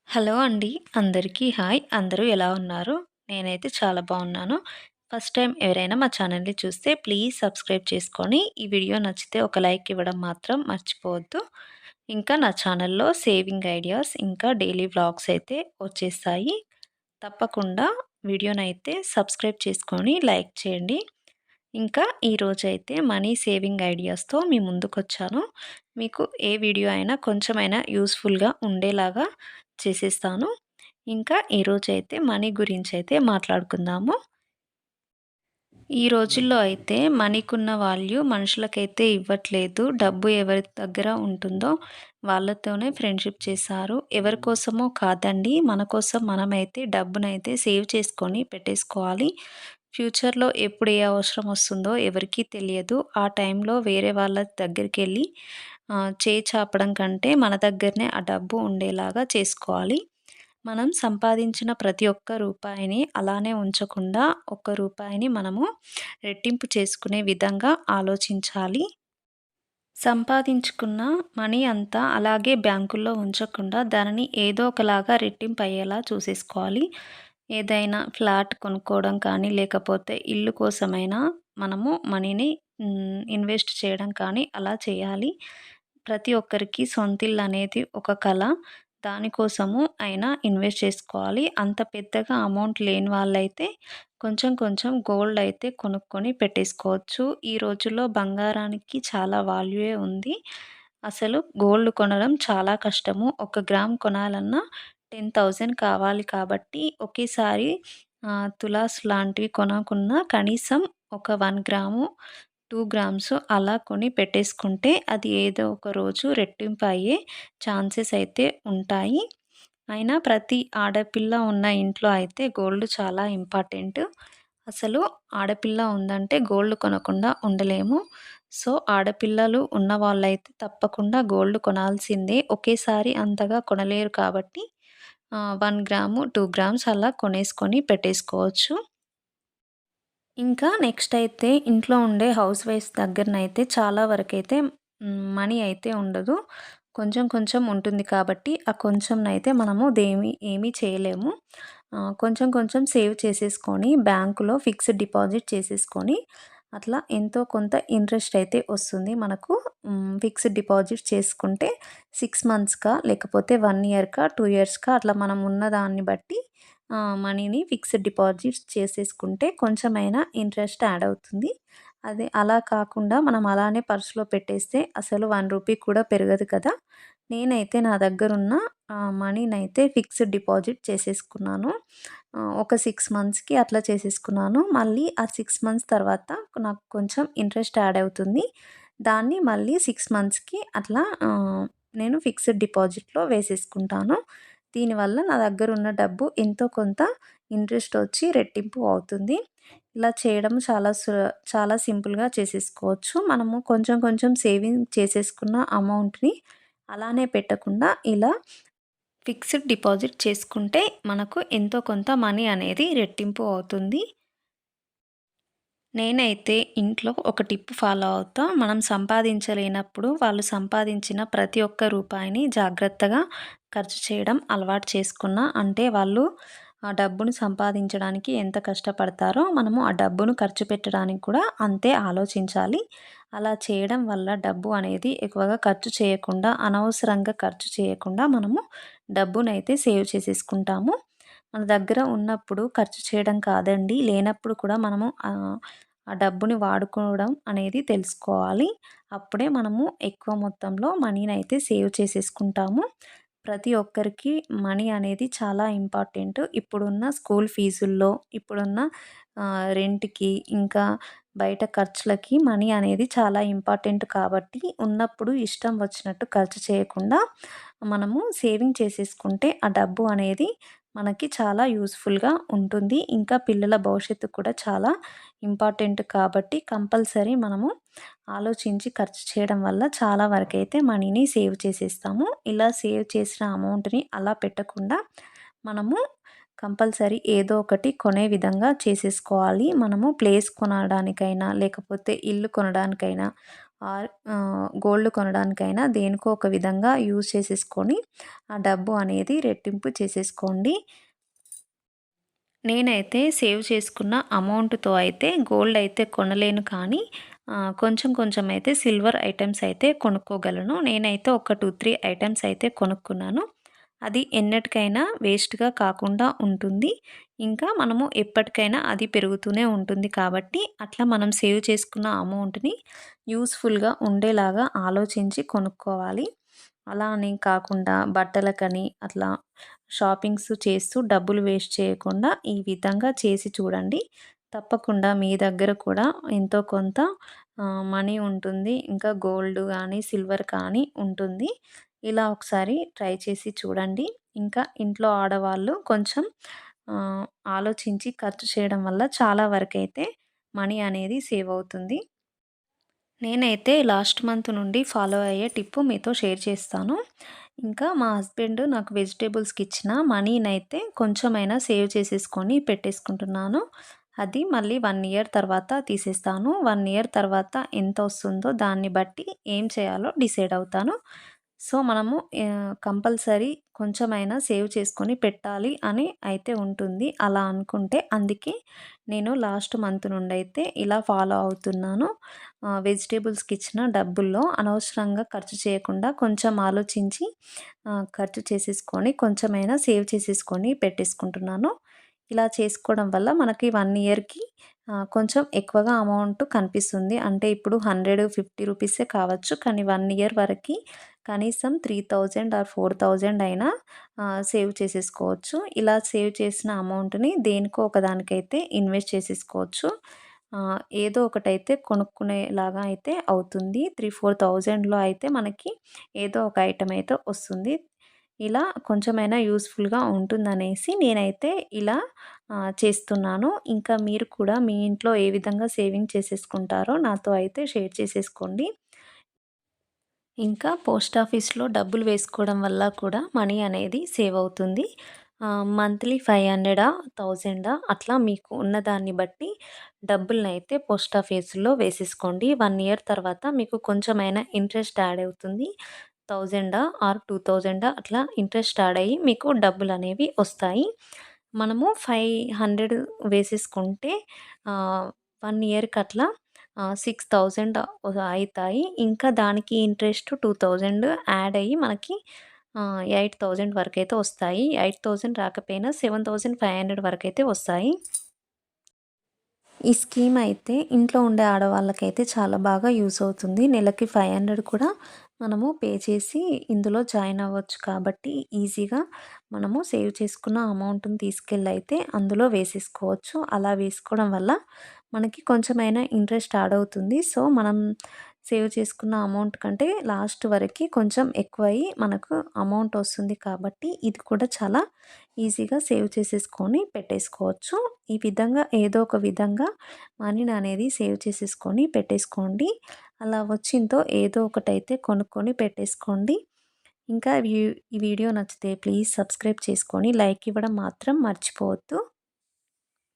Hello అండి. అందరికీ hi. అందరూ ఎలా ఉన్నారు? నేనైతే చాలా బావున్నాను. ఫస్ట్ టైం ఎవరైనా మా ఛానల్‌ని చూస్తే ప్లీజ్ సబ్స్క్రైబ్ చేసుకొని, ఈ వీడియో నచ్చితే ఒక లైక్ ఇవ్వడం మాత్రం మర్చిపోవద్దు. ఇంకా నా ఛానల్‌లో సేవింగ్ ఐడియాస్, ఇంకా డైలీ వ్లాగ్స్ అయితే వచ్చేస్తాయి. తప్పకుండా వీడియోనైతే సబ్స్క్రైబ్ చేసుకొని లైక్ చేయండి. ఇంకా ఈరోజైతే మనీ సేవింగ్ ఐడియాస్‌తో మీ ముందుకొచ్చాను. మీకు ఏ వీడియో అయినా కొంచెమైనా యూజ్‌ఫుల్‌గా ఉండేలాగా చేసేస్తాను. ఇంకా ఈరోజైతే మనీ గురించైతే మాట్లాడుకుందాము. ఈ రోజుల్లో అయితే మనీకున్న వాల్యూ మనుషులకైతే ఇవ్వట్లేదు. డబ్బు ఎవరి దగ్గర ఉంటుందో వాళ్ళతోనే ఫ్రెండ్‌షిప్ చేశారు. ఎవరి కోసమో కాదండి. మన కోసం మనమైతే డబ్బునైతే సేవ్ చేసుకొని పెట్టేసుకోవాలి. ఫ్యూచర్‌లో ఎప్పుడు ఏ అవసరం వస్తుందో ఎవరికీ తెలియదు. ఆ టైంలో వేరే వాళ్ళ దగ్గరికెళ్ళి చేయి చాపడం కంటే మన దగ్గరనే ఆ డబ్బు ఉండేలాగా చేసుకోవాలి. మనం సంపాదించిన ప్రతి ఒక్క రూపాయిని అలానే ఉంచకుండా, ఒక్క రూపాయిని మనము రెట్టింపు చేసుకునే విధంగా ఆలోచించాలి. సంపాదించుకున్న మనీ అంతా అలాగే బ్యాంకుల్లో ఉంచకుండా దానిని ఏదో ఒకలాగా రెట్టింపు అయ్యేలా చూసేసుకోవాలి. ఏదైనా ఫ్లాట్ కొనుక్కోవడం కానీ, లేకపోతే ఇల్లు కోసమైనా మనము మనీని ఇన్వెస్ట్ చేయడం కానీ అలా చేయాలి. ప్రతి ఒక్కరికి సొంతిల్లు అనేది ఒక కల. దానికోసము అయినా ఇన్వెస్ట్ చేసుకోవాలి. అంత పెద్దగా అమౌంట్ లేని వాళ్ళైతే కొంచెం కొంచెం గోల్డ్ అయితే కొనుక్కొని పెట్టేసుకోవచ్చు. ఈ రోజుల్లో బంగారానికి చాలా వాల్యూయే ఉంది. అసలు గోల్డ్ కొనడం చాలా కష్టము. ఒక గ్రామ్ కొనాలన్నా 10,000 కావాలి కాబట్టి ఒకేసారి తులాస్ లాంటివి కొనకున్నా కనీసం ఒక 1 గ్రాము, 2 గ్రామ్స్ అలా కొని పెట్టేసుకుంటే అది ఏదో ఒక రోజు రెట్టింపు అయ్యే ఛాన్సెస్ అయితే ఉంటాయి. అయినా ప్రతి ఆడపిల్ల ఉన్న ఇంట్లో అయితే గోల్డ్ చాలా ఇంపార్టెంట్. అసలు ఆడపిల్ల ఉందంటే గోల్డ్ కొనకుండా ఉండలేము. సో, ఆడపిల్లలు ఉన్నవాళ్ళైతే తప్పకుండా గోల్డ్ కొనాల్సిందే. ఒకేసారి అంతగా కొనలేరు కాబట్టి 1 గ్రాము, 2 గ్రామ్స్ అలా కొనేసుకొని పెట్టేసుకోవచ్చు. ఇంకా నెక్స్ట్ అయితే ఇంట్లో ఉండే హౌస్ వైఫ్స్ దగ్గరనైతే చాలా వరకైతే మనీ అయితే ఉండదు. కొంచెం కొంచెం ఉంటుంది కాబట్టి ఆ కొంచెంనైతే మనము ఏమీ చేయలేము. కొంచెం కొంచెం సేవ్ చేసేసుకొని బ్యాంకులో ఫిక్స్డ్ డిపాజిట్ చేసేసుకొని అట్లా ఎంతో కొంత ఇంట్రెస్ట్ అయితే వస్తుంది మనకు. ఫిక్స్డ్ డిపాజిట్ చేసుకుంటే 6 మంత్స్‌కా లేకపోతే 1 ఇయర్‌కా, 2 ఇయర్స్‌కా అట్లా మనం ఉన్న దాన్ని బట్టి మనీని ఫిక్స్డ్ డిపాజిట్స్ చేసేసుకుంటే కొంచెమైనా ఇంట్రెస్ట్ యాడ్ అవుతుంది. అదే అలా కాకుండా మనం అలానే పర్స్‌లో పెట్టేస్తే అసలు 1 రూపీ కూడా పెరగదు కదా! నేనైతే నా దగ్గరున్న మనీనైతే ఫిక్స్డ్ డిపాజిట్ చేసేసుకున్నాను. ఒక 6 మంత్స్‌కి అట్లా చేసేసుకున్నాను. మళ్ళీ ఆ 6 మంత్స్ తర్వాత నాకు కొంచెం ఇంట్రెస్ట్ యాడ్ అవుతుంది. దాన్ని మళ్ళీ 6 మంత్స్‌కి అట్లా నేను ఫిక్స్డ్ డిపాజిట్‌లో వేసేసుకుంటాను. దీనివల్ల నా దగ్గరున్న డబ్బు ఎంతో కొంత ఇంట్రెస్ట్ వచ్చి రెట్టింపు అవుతుంది. ఇలా చేయడం చాలా సింపుల్‌గా చేసేసుకోవచ్చు. మనము కొంచెం కొంచెం సేవింగ్ చేసేసుకున్న అమౌంట్‌ని అలానే పెట్టకుండా ఇలా ఫిక్స్డ్ డిపాజిట్ చేసుకుంటే మనకు ఎంతో కొంత మనీ అనేది రెట్టింపు అవుతుంది. నేనైతే ఇంట్లో ఒక టిప్ ఫాలో అవుతా. మనం సంపాదించలేనప్పుడు వాళ్ళు సంపాదించిన ప్రతి ఒక్క రూపాయిని జాగ్రత్తగా ఖర్చు చేయడం అలవాటు చేసుకున్నా. అంటే వాళ్ళు ఆ డబ్బును సంపాదించడానికి ఎంత కష్టపడతారో మనము ఆ డబ్బును ఖర్చు పెట్టడానికి కూడా అంతే ఆలోచించాలి. అలా చేయడం వల్ల డబ్బు అనేది ఎక్కువగా ఖర్చు చేయకుండా, అనవసరంగా ఖర్చు చేయకుండా మనము డబ్బునైతే సేవ్ చేసేసుకుంటాము. మన దగ్గర ఉన్నప్పుడు ఖర్చు చేయడం కాదండి, లేనప్పుడు కూడా మనము ఆ డబ్బుని వాడుకోవడం అనేది తెలుసుకోవాలి. అప్పుడే మనము ఎక్కువ మొత్తంలో మనీనైతే సేవ్ చేసేసుకుంటాము. ప్రతి ఒక్కరికి మనీ అనేది చాలా ఇంపార్టెంట్. ఇప్పుడున్న స్కూల్ ఫీజుల్లో, ఇప్పుడున్న రెంట్‌కి, ఇంకా బయట ఖర్చులకి మనీ అనేది చాలా ఇంపార్టెంట్ కాబట్టి, ఉన్నప్పుడు ఇష్టం వచ్చినట్టు ఖర్చు చేయకుండా మనము సేవింగ్ చేసేసుకుంటే ఆ డబ్బు అనేది మనకి చాలా యూజ్‌ఫుల్‌గా ఉంటుంది. ఇంకా పిల్లల భవిష్యత్తుకు కూడా చాలా ఇంపార్టెంట్ కాబట్టి కంపల్సరీ మనము ఆలోచించి ఖర్చు చేయడం వల్ల చాలా వరకైతే మనీని సేవ్ చేసేస్తాము. ఇలా సేవ్ చేసిన అమౌంట్‌ని అలా పెట్టకుండా మనము కంపల్సరీ ఏదో ఒకటి కొనే విధంగా చేసేసుకోవాలి. మనము ప్లేస్ కొనడానికైనా, లేకపోతే ఇల్లు కొనడానికైనా, గోల్డ్ కొనడానికైనా దేనికో ఒక విధంగా యూజ్ చేసేసుకొని ఆ డబ్బు అనేది రెట్టింపు చేసేసుకోండి. నేనైతే సేవ్ చేసుకున్న అమౌంట్‌తో అయితే గోల్డ్ అయితే కొనలేను కానీ కొంచెం కొంచెం అయితే సిల్వర్ ఐటెమ్స్ అయితే కొనుక్కోగలను. నేనైతే ఒక 2, 3 ఐటెమ్స్ అయితే కొనుక్కున్నాను. అది ఎన్నటికైనా వేస్ట్‌గా కాకుండా ఉంటుంది. ఇంకా మనము ఎప్పటికైనా అది పెరుగుతూనే ఉంటుంది కాబట్టి అట్లా మనం సేవ్ చేసుకున్న అమౌంట్‌ని యూజ్‌ఫుల్‌గా ఉండేలాగా ఆలోచించి కొనుక్కోవాలి. అలా అని కాకుండా బట్టలకని అట్లా షాపింగ్స్ చేస్తూ డబ్బులు వేస్ట్ చేయకుండా ఈ విధంగా చేసి చూడండి. తప్పకుండా మీ దగ్గర కూడా ఎంతో కొంత మనీ ఉంటుంది. ఇంకా గోల్డ్ గానీ, సిల్వర్ కానీ ఉంటుంది. ఇలా ఒకసారి ట్రై చేసి చూడండి. ఇంకా ఇంట్లో ఆడవాళ్ళు కొంచెం ఆహ్, ఆలోచించి ఖర్చు చేయడం వల్ల చాలా వరకైతే మనీ అనేది సేవ్ అవుతుంది. నేనైతే లాస్ట్ మంత్ నుండి ఫాలో అయ్యే టిప్పు మీతో షేర్ చేస్తాను. ఇంకా మా హస్బెండ్ నాకు వెజిటబుల్స్‌కి ఇచ్చిన మనీనైతే కొంచెమైనా సేవ్ చేసేసుకొని పెట్టేసుకుంటున్నాను. అది మళ్ళీ 1 ఇయర్ తర్వాత తీసేస్తాను. 1 ఇయర్ తర్వాత ఎంతొస్తుందో దాన్ని బట్టి ఏం చేయాలో డిసైడ్ అవుతాను. సో, మనము కంపల్సరీ కొంచెమైనా సేవ్ చేసుకొని పెట్టాలి అని అయితే ఉంటుంది. అలా అనుకుంటే అందుకే నేను లాస్ట్ మంత్ నుండైతే ఇలా ఫాలో అవుతున్నాను. వెజిటబుల్స్‌కి ఇచ్చిన డబ్బుల్లో అనవసరంగా ఖర్చు చేయకుండా కొంచెం ఆలోచించి ఖర్చు చేసేసుకొని కొంచెమైనా సేవ్ చేసేసుకొని పెట్టేసుకుంటున్నాను. ఇలా చేసుకోవడం వల్ల మనకి 1 ఇయర్‌కి కొంచెం ఎక్కువగా అమౌంట్ కనిపిస్తుంది. అంటే ఇప్పుడు 150 రూపీసే కావచ్చు. కానీ 1 ఇయర్ వరకి కనీసం 3000 ఆర్ 4000 అయినా సేవ్ చేసేసుకోవచ్చు. ఇలా సేవ్ చేసిన అమౌంట్‌ని దేనికో ఒకదానికైతే ఇన్వెస్ట్ చేసేసుకోవచ్చు. ఏదో ఒకటైతే కొనుక్కునేలాగా అయితే అవుతుంది. 3, 4000లో అయితే మనకి ఏదో ఒక ఐటెమ్ అయితే వస్తుంది. ఇలా కొంచెమైనా యూజ్‌ఫుల్‌గా ఉంటుందనేసి నేనైతే ఇలా చేస్తున్నాను. ఇంకా మీరు కూడా మీ ఇంట్లో ఏ విధంగా సేవింగ్ చేసేసుకుంటారో నాతో అయితే షేర్ చేసేసుకోండి. ఇంకా పోస్ట్ ఆఫీస్‌లో డబ్బులు వేసుకోవడం వల్ల కూడా మనీ అనేది సేవ్ అవుతుంది. మంత్లీ 500 అట్లా మీకు ఉన్నదాన్ని బట్టి డబ్బులనైతే పోస్ట్ ఆఫీస్‌లో వేసేసుకోండి. 1 ఇయర్ తర్వాత మీకు కొంచెమైనా ఇంట్రెస్ట్ యాడ్ అవుతుంది. 1000 ఆర్ 2000 అట్లా ఇంట్రెస్ట్ యాడ్ అయ్యి మీకు డబ్బులనేవి వస్తాయి. మనము 500 వేసేసుకుంటే 1 ఇయర్‌కి అట్లా 6000 అయితాయి. ఇంకా దానికి ఇంట్రెస్ట్ 2000 యాడ్ అయ్యి మనకి 8000 వరకైతే వస్తాయి. 8000 రాకపోయినా 7500 వరకైతే వస్తాయి. ఈ స్కీమ్ అయితే ఇంట్లో ఉండే ఆడవాళ్ళకైతే చాలా బాగా యూజ్ అవుతుంది. నెలకి 500 కూడా మనము పే చేసి ఇందులో జాయిన్ అవ్వచ్చు కాబట్టి ఈజీగా మనము సేవ్ చేసుకున్న అమౌంట్‌ని తీసుకెళ్ళైతే అందులో వేసేసుకోవచ్చు. అలా వేసుకోవడం వల్ల మనకి కొంచెమైనా ఇంట్రెస్ట్ యాడ్ అవుతుంది. సో, మనం సేవ్ చేసుకున్న అమౌంట్ కంటే లాస్ట్ వరకి కొంచెం ఎక్కువయ్యి మనకు అమౌంట్ వస్తుంది కాబట్టి ఇది కూడా చాలా ఈజీగా సేవ్ చేసేసుకొని పెట్టేసుకోవచ్చు. ఈ విధంగా ఏదో ఒక విధంగా మనీని అనేది సేవ్ చేసేసుకొని పెట్టేసుకోండి. అలా వచ్చిందో ఏదో ఒకటైతే కొనుక్కొని పెట్టేసుకోండి. ఇంకా ఈ వీడియో నచ్చితే ప్లీజ్ సబ్స్క్రైబ్ చేసుకొని లైక్ ఇవ్వడం మాత్రం మర్చిపోవద్దు.